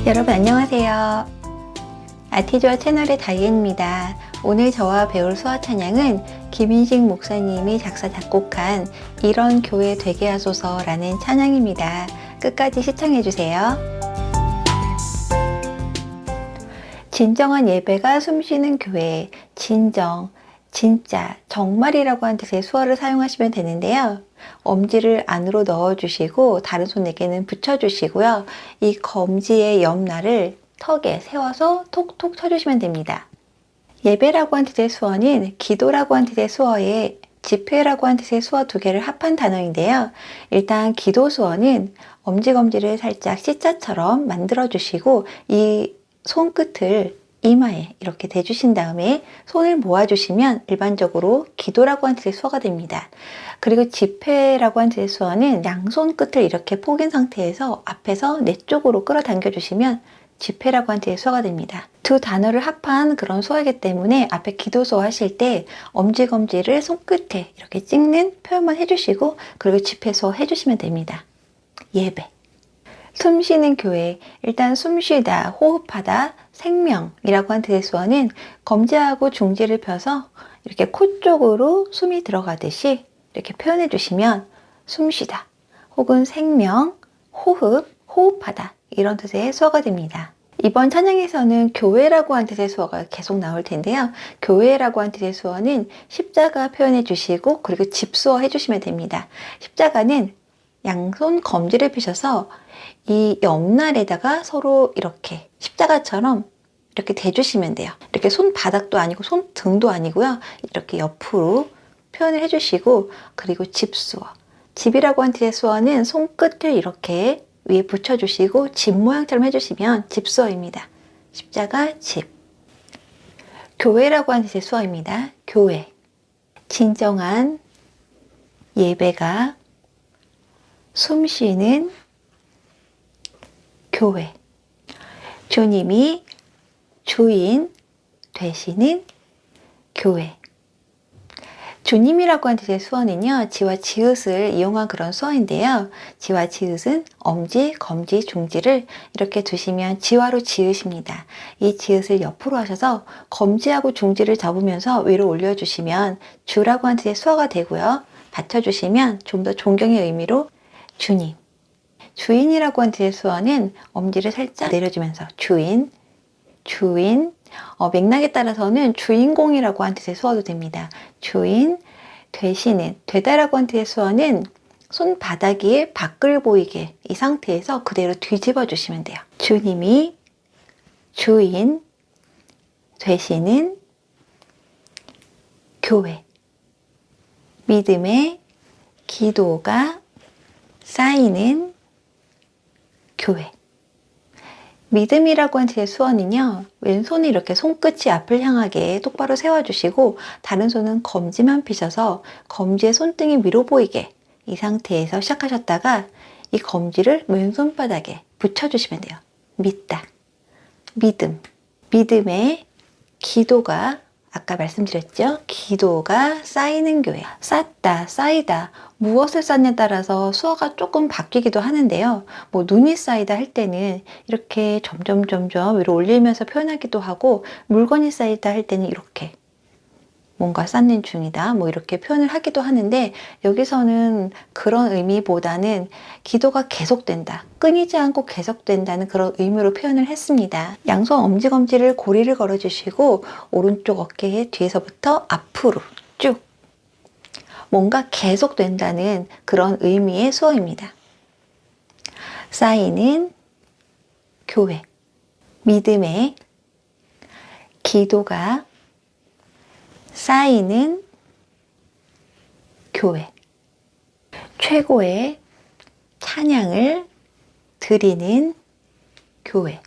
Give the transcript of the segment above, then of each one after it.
여러분 안녕하세요. 아티조아 채널의 다이앤입니다. 오늘 저와 배울 수화 찬양은 김인식 목사님이 작사 작곡한 이런 교회 되게 하소서라는 찬양입니다. 끝까지 시청해 주세요. 진정한 예배가 숨쉬는 교회, 진정, 진짜, 정말이라고 하는 뜻의 수어를 사용하시면 되는데요. 엄지를 안으로 넣어주시고 다른 손에게는 붙여주시고요. 이 검지의 옆날을 턱에 세워서 톡톡 쳐주시면 됩니다. 예배라고 하는 뜻의 수어는 기도라고 하는 뜻의 수어에 집회라고 하는 뜻의 수어 두 개를 합한 단어인데요. 일단 기도 수어는 엄지검지를 살짝 C자처럼 만들어주시고 이 손끝을 이마에 이렇게 대주신 다음에 손을 모아주시면 일반적으로 기도라고 하는 뜻의 수어가 됩니다. 그리고 집회라고 하는 뜻의 수어는 양손 끝을 이렇게 포긴 상태에서 앞에서 내 쪽으로 끌어당겨 주시면 집회라고 하는 뜻의 수어가 됩니다. 두 단어를 합한 그런 수어이기 때문에 앞에 기도 수어 하실 때 엄지검지를 손끝에 이렇게 찍는 표현만 해주시고 그리고 집회 수어 해주시면 됩니다. 예배. 숨쉬는 교회, 일단 숨쉬다, 호흡하다, 생명이라고 하는 뜻의 수어는 검지하고 중지를 펴서 이렇게 코 쪽으로 숨이 들어가듯이 이렇게 표현해 주시면 숨쉬다 혹은 생명, 호흡, 호흡하다 이런 뜻의 수어가 됩니다. 이번 찬양에서는 교회라고 하는 뜻의 수어가 계속 나올 텐데요. 교회라고 하는 뜻의 수어는 십자가 표현해 주시고 그리고 집수어 해주시면 됩니다. 십자가는 양손 검지를 펴셔서 이 옆날에다가 서로 이렇게 십자가처럼 이렇게 대주시면 돼요. 이렇게 손바닥도 아니고 손등도 아니고요. 이렇게 옆으로 표현을 해주시고 그리고 집수어. 집이라고 하는 뜻의 수어는 손끝을 이렇게 위에 붙여주시고 집 모양처럼 해주시면 집수어입니다. 십자가, 집. 교회라고 하는 뜻의 수어입니다. 교회. 진정한 예배가 숨쉬는 교회. 주님이 주인 되시는 교회. 주님이라고 하는 뜻의 수어는요, 지와 지읒을 이용한 그런 수어인데요. 지와 지읒은 엄지, 검지, 중지를 이렇게 두시면 지화로 지읒입니다. 이 지읒을 옆으로 하셔서 검지하고 중지를 접으면서 위로 올려주시면 주라고 하는 뜻의 수어가 되고요. 받쳐주시면 좀 더 존경의 의미로 주님. 주인이라고 하는 뜻의 수어는 엄지를 살짝 내려주면서 주인, 주인, 맥락에 따라서는 주인공이라고 하는 뜻의 수어도 됩니다. 주인, 되시는, 되다라고 하는 뜻의 수어는 손바닥이 밖을 보이게 이 상태에서 그대로 뒤집어 주시면 돼요. 주님이 주인 되시는 교회. 믿음의 기도가 쌓이는 교회. 믿음이라고 하는 뜻의 수어는요, 왼손이 이렇게 손끝이 앞을 향하게 똑바로 세워주시고 다른 손은 검지만 펴셔서 검지의 손등이 위로 보이게 이 상태에서 시작하셨다가 이 검지를 왼손바닥에 붙여주시면 돼요. 믿다. 믿음. 믿음의 기도가 아까 말씀드렸죠? 기도가 쌓이는 교회. 쌓다, 쌓이다. 무엇을 쌓냐에 따라서 수어가 조금 바뀌기도 하는데요. 눈이 쌓이다 할 때는 이렇게 점점 위로 올리면서 표현하기도 하고 물건이 쌓이다 할 때는 이렇게 뭔가 쌓는 중이다 이렇게 표현을 하기도 하는데 여기서는 그런 의미보다는 기도가 계속된다, 끊이지 않고 계속된다는 그런 의미로 표현을 했습니다. 양손 엄지검지를 고리를 걸어주시고 오른쪽 어깨에 뒤에서부터 앞으로 쭉 뭔가 계속된다는 그런 의미의 수어입니다. 쌓이는 교회. 믿음의 기도가 쌓이는 교회. 최고의 찬양을 드리는 교회.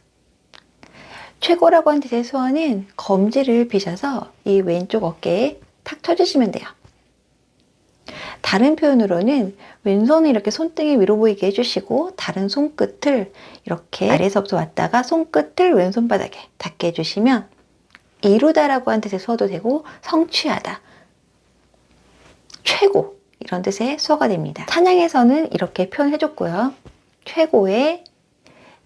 최고라고 하는 뜻의 수어는 검지를 펴셔서 이 왼쪽 어깨에 탁 쳐주시면 돼요. 다른 표현으로는 왼손을 이렇게 손등이 위로 보이게 해주시고 다른 손끝을 이렇게 아래에서부터 왔다가 손끝을 왼손바닥에 닿게 해주시면 이루다라고 하는 뜻의 수어도 되고 성취하다, 최고 이런 뜻의 수어가 됩니다. 찬양에서는 이렇게 표현해줬고요. 최고의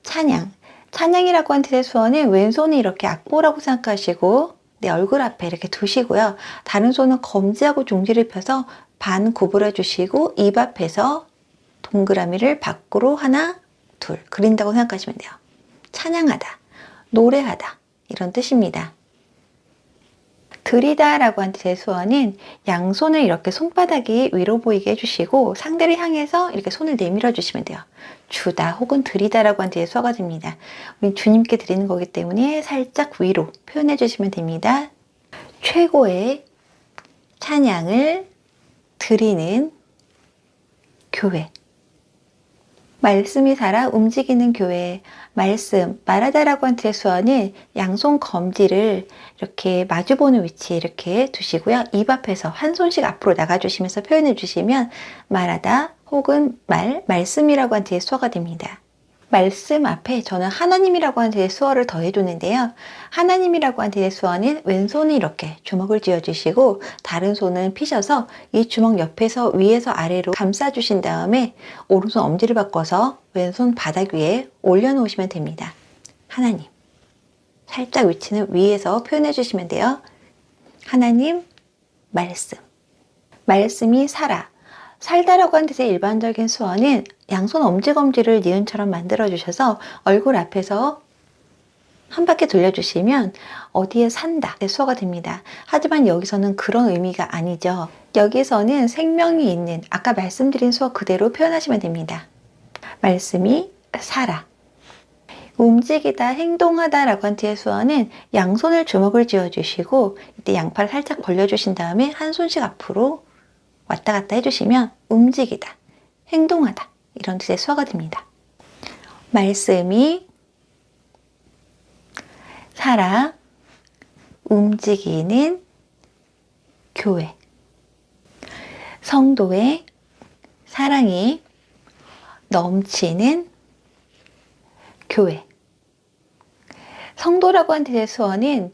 찬양, 찬양이라고 하는 뜻의 수어는 왼손이 이렇게 악보라고 생각하시고 내 얼굴 앞에 이렇게 두시고요. 다른 손은 검지하고 중지를 펴서 반 구부려 주시고 입 앞에서 동그라미를 밖으로 하나, 둘 그린다고 생각하시면 돼요. 찬양하다, 노래하다 이런 뜻입니다. 들이다 라고 하는 뜻의 수어는 양손을 이렇게 손바닥이 위로 보이게 해주시고 상대를 향해서 이렇게 손을 내밀어 주시면 돼요. 주다 혹은 들이다 라고 하는 뜻의 수어가 됩니다. 우리 주님께 드리는 거기 때문에 살짝 위로 표현해 주시면 됩니다. 최고의 찬양을 드리는 교회. 말씀이 살아 움직이는 교회. 말씀, 말하다라고 하는 뜻의 수어는 양손 검지를 이렇게 마주보는 위치에 이렇게 두시고요. 입 앞에서 한 손씩 앞으로 나가주시면서 표현해 주시면 말하다 혹은 말씀이라고 하는 뜻의 수어가 됩니다. 말씀 앞에 저는 하나님이라고 하는 뜻의 수어를 더해줬는데요. 하나님이라고 하는 뜻의 수어는 왼손을 이렇게 주먹을 쥐어주시고 다른 손은 피셔서 이 주먹 옆에서 위에서 아래로 감싸주신 다음에 오른손 엄지를 바꿔서 왼손 바닥 위에 올려놓으시면 됩니다. 하나님. 살짝 위치는 위에서 표현해 주시면 돼요. 하나님, 말씀. 말씀이 살아. 살다라고 하는 뜻의 일반적인 수어는 양손 엄지검지를 니은처럼 만들어 주셔서 얼굴 앞에서 한 바퀴 돌려주시면 어디에 산다 수어가 됩니다. 하지만 여기서는 그런 의미가 아니죠. 여기서는 생명이 있는 아까 말씀드린 수어 그대로 표현하시면 됩니다. 말씀이 살아. 움직이다, 행동하다 라고 하는 뜻의 수어는 양손을 주먹을 쥐어주시고 이때 양팔을 살짝 벌려주신 다음에 한 손씩 앞으로 왔다 갔다 해주시면 움직이다, 행동하다 이런 뜻의 수어가 됩니다. 말씀이 살아 움직이는 교회. 성도의 사랑이 넘치는 교회. 성도라고 하는 뜻의 수어는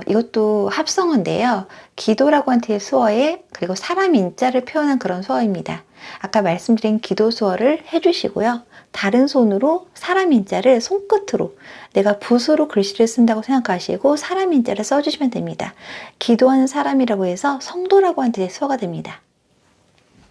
이것도 합성어인데요. 기도라고 하는 뜻의 수어에 그리고 사람 인자를 표현한 그런 수어입니다. 아까 말씀드린 기도 수어를 해주시고요. 다른 손으로 사람 인자를 손끝으로 내가 붓으로 글씨를 쓴다고 생각하시고 사람 인자를 써주시면 됩니다. 기도하는 사람이라고 해서 성도라고 하는 뜻의 수어가 됩니다.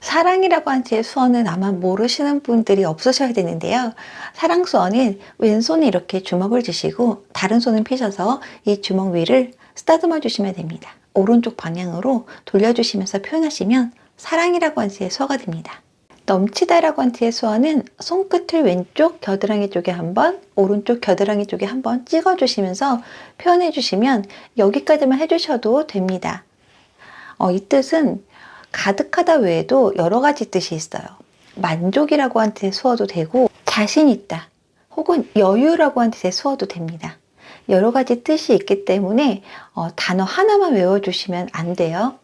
사랑이라고 하는 뜻의 수어는 아마 모르시는 분들이 없으셔야 되는데요. 사랑 수어는 왼손이 이렇게 주먹을 쥐시고 다른 손은 펴셔서 이 주먹 위를 쓰다듬어 주시면 됩니다. 오른쪽 방향으로 돌려주시면서 표현하시면 사랑이라고 하는 뜻의 수어가 됩니다. 넘치다라고 하는 뜻의 수어는 손끝을 왼쪽 겨드랑이 쪽에 한번, 오른쪽 겨드랑이 쪽에 한번 찍어주시면서 표현해 주시면 여기까지만 해주셔도 됩니다. 이 뜻은 가득하다 외에도 여러 가지 뜻이 있어요. 만족이라고 하는 뜻의 수어도 되고 자신 있다 혹은 여유라고 하는 뜻의 수어도 됩니다. 여러 가지 뜻이 있기 때문에 단어 하나만 외워주시면 안 돼요.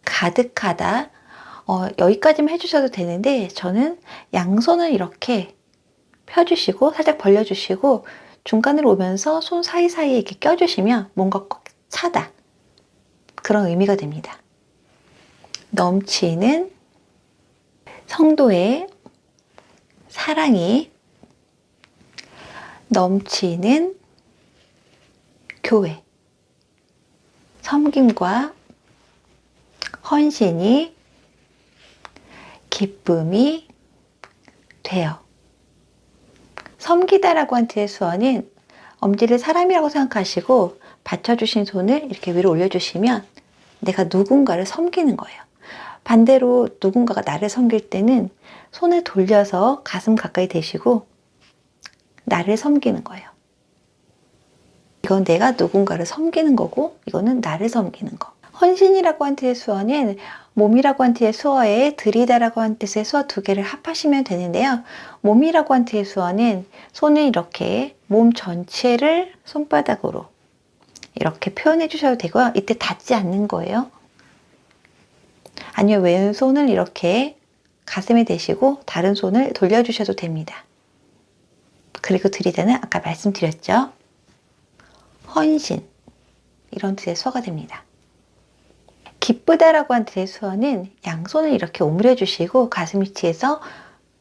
가득하다 여기까지만 해주셔도 되는데 저는 양손을 이렇게 펴주시고 살짝 벌려주시고 중간으로 오면서 손 사이사이에 이렇게 껴주시면 뭔가 꽉 차다 그런 의미가 됩니다. 넘치는 성도의 사랑이 넘치는 교회. 섬김과 헌신이 기쁨이 되어. 섬기다라고 한 뜻의 수어는 엄지를 사람이라고 생각하시고 받쳐주신 손을 이렇게 위로 올려주시면 내가 누군가를 섬기는 거예요. 반대로 누군가가 나를 섬길 때는 손을 돌려서 가슴 가까이 대시고 나를 섬기는 거예요. 이건 내가 누군가를 섬기는 거고 이거는 나를 섬기는 거. 헌신이라고 한 뜻의 수어는 몸이라고 한 뜻의 수어에 들이다라고 한 뜻의 수어 두 개를 합하시면 되는데요. 몸이라고 한 뜻의 수어는 손을 이렇게 몸 전체를 손바닥으로 이렇게 표현해 주셔도 되고요. 이때 닿지 않는 거예요. 아니면 왼손을 이렇게 가슴에 대시고 다른 손을 돌려주셔도 됩니다. 그리고 들이대는 아까 말씀드렸죠. 헌신 이런 뜻의 수어가 됩니다. 기쁘다라고 한 뜻의 수어는 양손을 이렇게 오므려 주시고 가슴 위치에서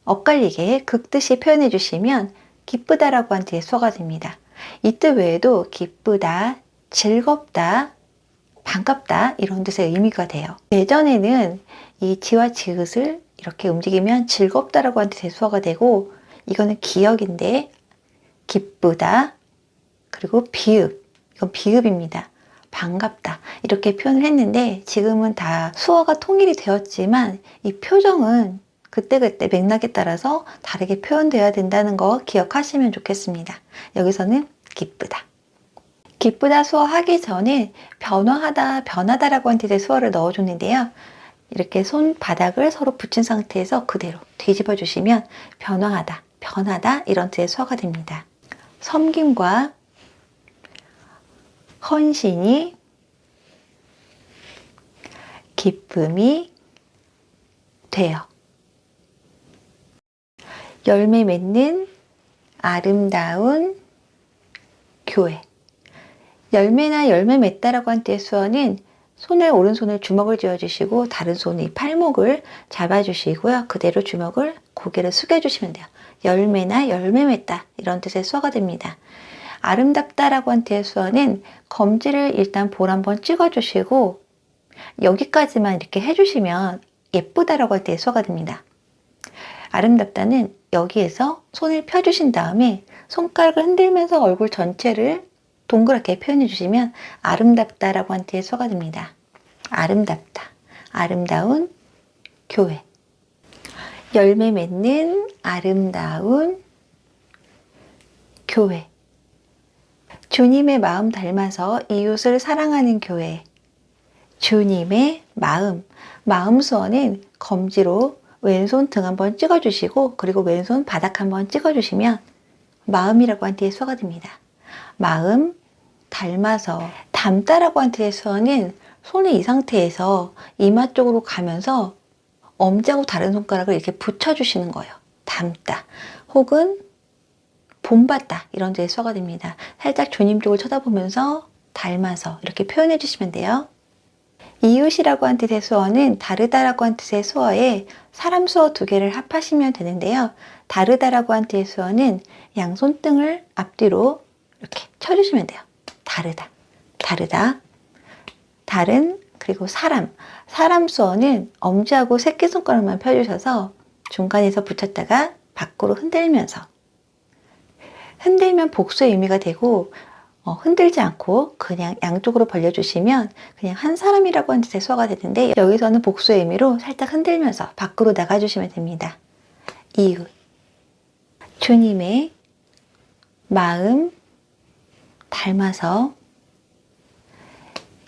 엇갈리게 극듯이 표현해 주시면 기쁘다라고 하는 뜻의 수어가 됩니다. 이 뜻 외에도 기쁘다, 즐겁다, 반갑다 이런 뜻의 의미가 돼요. 예전에는 이 지와 지읒을 이렇게 움직이면 즐겁다라고 하는 뜻의 수어가 되고, 이거는 기역인데 기쁘다, 그리고 비읍, 이건 비읍입니다. 반갑다 이렇게 표현을 했는데, 지금은 다 수어가 통일이 되었지만 이 표정은 그때그때 맥락에 따라서 다르게 표현되어야 된다는 거 기억하시면 좋겠습니다. 여기서는 기쁘다. 기쁘다 수어 하기 전에 변화하다, 변하다라고 하는 뜻의 수어를 넣어줬는데요. 이렇게 손바닥을 서로 붙인 상태에서 그대로 뒤집어 주시면 변화하다, 변하다 이런 뜻의 수어가 됩니다. 섬김과 헌신이 기쁨이 되어 열매 맺는 아름다운 교회. 열매나 열매 맺다라고 한 뜻의 수어는 오른손을 주먹을 쥐어주시고 다른 손이 팔목을 잡아주시고요. 그대로 주먹을 고개를 숙여주시면 돼요. 열매나 열매 맺다 이런 뜻의 수어가 됩니다. 아름답다라고 한 뜻의 수어는 검지를 일단 볼 한번 찍어주시고 여기까지만 이렇게 해주시면 예쁘다라고 할 때의 수어가 됩니다. 아름답다는 여기에서 손을 펴주신 다음에 손가락을 흔들면서 얼굴 전체를 동그랗게 표현해 주시면 아름답다라고 한 뜻의 수어가 됩니다. 아름답다, 아름다운 교회. 열매 맺는 아름다운 교회. 주님의 마음 닮아서 이웃을 사랑하는 교회. 주님의 마음. 마음 수어는 검지로 왼손 등 한번 찍어주시고 그리고 왼손 바닥 한번 찍어주시면 마음이라고 한 뜻의 수어가 됩니다. 마음, 닮아서. 닮다라고 한 뜻의 수어는 손을 이 상태에서 이마 쪽으로 가면서 엄지하고 다른 손가락을 이렇게 붙여주시는 거예요. 닮다. 혹은 본받다 이런 뜻의 수어가 됩니다. 살짝 주님 쪽을 쳐다보면서 닮아서 이렇게 표현해 주시면 돼요. 이웃이라고 한 뜻의 수어는 다르다라고 한 뜻의 수어에 사람 수어 두 개를 합하시면 되는데요. 다르다라고 한 뜻의 수어는 양손등을 앞뒤로 이렇게 쳐주시면 돼요. 다르다, 다르다, 다른, 그리고 사람. 사람 수어는 엄지하고 새끼손가락만 펴주셔서 중간에서 붙였다가 밖으로 흔들면서. 흔들면 복수의 의미가 되고 흔들지 않고 그냥 양쪽으로 벌려주시면 그냥 한 사람이라고 하는 뜻의 수어가 되는데, 여기서는 복수의 의미로 살짝 흔들면서 밖으로 나가주시면 됩니다. 이웃. 주님의 마음 닮아서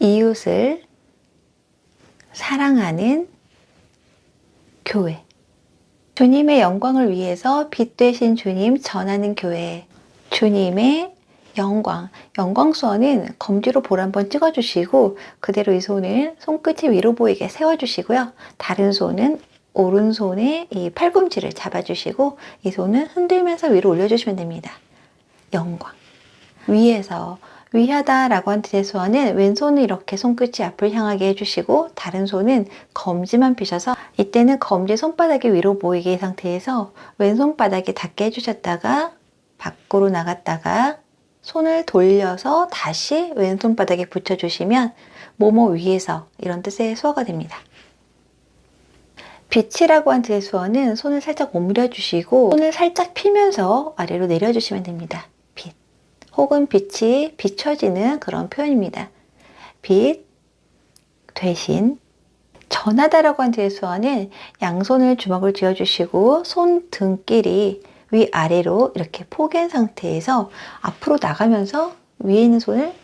이웃을 사랑하는 교회. 주님의 영광을 위해서 빛 되신 주님 전하는 교회. 주님의 영광. 영광 수어는 검지로 볼 한번 찍어주시고 그대로 이 손을 손끝이 위로 보이게 세워주시고요. 다른 손은 오른손에 이 팔꿈치를 잡아주시고 이 손은 흔들면서 위로 올려주시면 됩니다. 영광. 위에서. 위하다라고 한 뜻의 수어는 왼손을 이렇게 손끝이 앞을 향하게 해주시고 다른 손은 검지만 펴셔서, 이때는 검지 손바닥이 위로 보이게 상태에서 왼손바닥이 닿게 해주셨다가 밖으로 나갔다가 손을 돌려서 다시 왼손바닥에 붙여주시면 뭐뭐 위에서 이런 뜻의 수어가 됩니다. 빛이라고 한 뜻의 수어는 손을 살짝 오므려 주시고 손을 살짝 피면서 아래로 내려주시면 됩니다. 빛. 혹은 빛이 비춰지는 그런 표현입니다. 빛 대신. 전하다라고 한 뜻의 수어는 양손을 주먹을 쥐어주시고 손 등끼리 위아래로 이렇게 포갠 상태에서 앞으로 나가면서 위에 있는 손을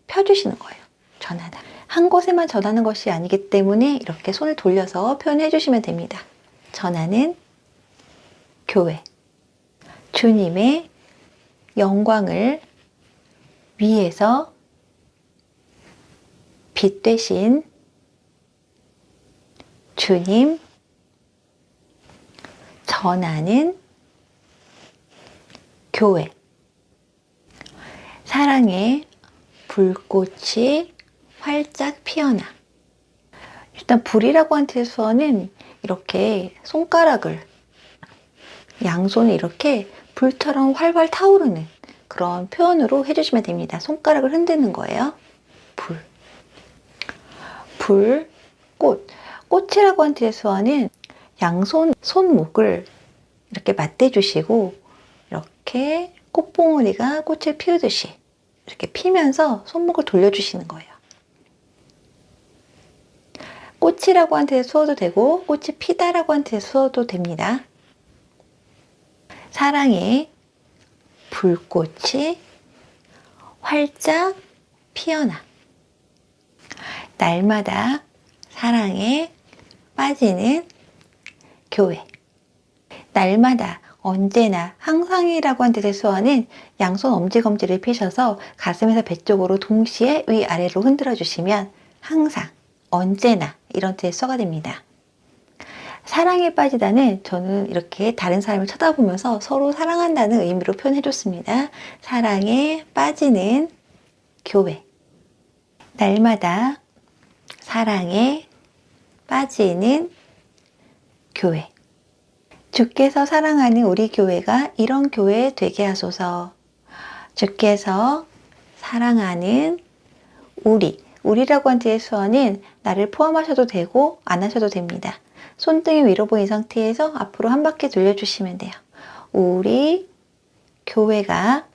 펴주시는 거예요. 전하다. 한 곳에만 전하는 것이 아니기 때문에 이렇게 손을 돌려서 표현해 주시면 됩니다. 전하는 교회. 주님의 영광을 위해서 빛 되신 주님 전하는 교회. 사랑의 불꽃이 활짝 피어나. 일단 불이라고 한 뜻의 수어는 이렇게 손가락을 양손을 이렇게 불처럼 활활 타오르는 그런 표현으로 해주시면 됩니다. 손가락을 흔드는 거예요. 불. 불, 꽃. 꽃이라고 하는 뜻의 수어는 양손, 손목을 이렇게 맞대주시고 이렇게 꽃봉오리가 꽃을 피우듯이 이렇게 피면서 손목을 돌려주시는 거예요. 꽃이라고 하는 뜻의 수어도 되고 꽃이 피다라고 하는 뜻의 수어도 됩니다. 사랑의 불꽃이 활짝 피어나 날마다 사랑에 빠지는 교회. 날마다, 언제나, 항상이라고 하는 뜻의 수어는 양손 엄지검지를 펴셔서 가슴에서 배 쪽으로 동시에 위아래로 흔들어 주시면 항상, 언제나 이런 뜻의 수어가 됩니다. 사랑에 빠지다는 저는 이렇게 다른 사람을 쳐다보면서 서로 사랑한다는 의미로 표현해 줬습니다. 사랑에 빠지는 교회. 날마다 사랑에 빠지는 교회. 주께서 사랑하는 우리 교회가 이런 교회 되게 하소서. 주께서 사랑하는 우리라고 한 뜻의 수어는 나를 포함하셔도 되고 안 하셔도 됩니다. 손등이 위로 보인 상태에서 앞으로 한 바퀴 돌려주시면 돼요. 우리 교회가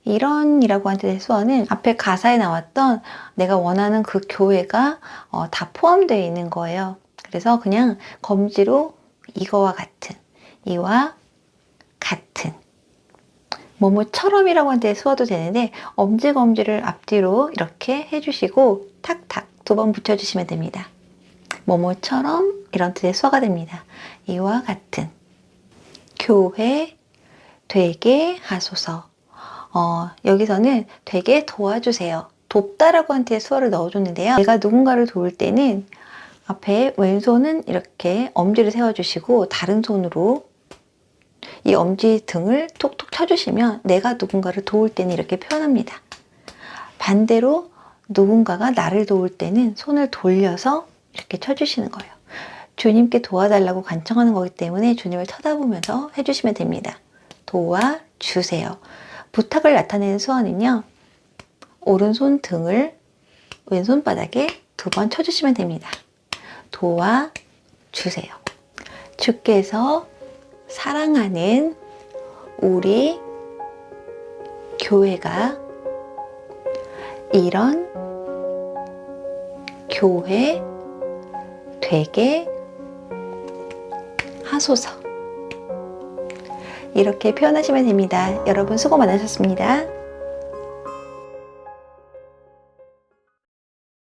이런이라고 하는 뜻의 수어는 앞에 가사에 나왔던 내가 원하는 그 교회가 다 포함되어 있는 거예요. 그래서 그냥 검지로 이거와 같은, 이와 같은, 뭐뭐처럼이라고 하는 뜻의 수어도 되는데 엄지검지를 앞뒤로 이렇게 해주시고 탁탁 2번 붙여주시면 됩니다. 뭐뭐처럼 이런 뜻의 수어가 됩니다. 이와 같은 교회 되게 하소서. 여기서는 되게 도와주세요. 돕다라고 하는 뜻의 수어를 넣어줬는데요. 내가 누군가를 도울 때는 앞에 왼손은 이렇게 엄지를 세워주시고 다른 손으로 이 엄지 등을 톡톡 쳐주시면 내가 누군가를 도울 때는 이렇게 표현합니다. 반대로 누군가가 나를 도울 때는 손을 돌려서 이렇게 쳐주시는 거예요. 주님께 도와달라고 간청하는 거기 때문에 주님을 쳐다보면서 해주시면 됩니다. 도와주세요. 부탁을 나타내는 수어는요. 오른손 등을 왼손바닥에 2번 쳐주시면 됩니다. 도와주세요. 주께서 사랑하는 우리 교회가 이런 교회 되게 하소서. 이렇게 표현하시면 됩니다. 여러분 수고 많으셨습니다.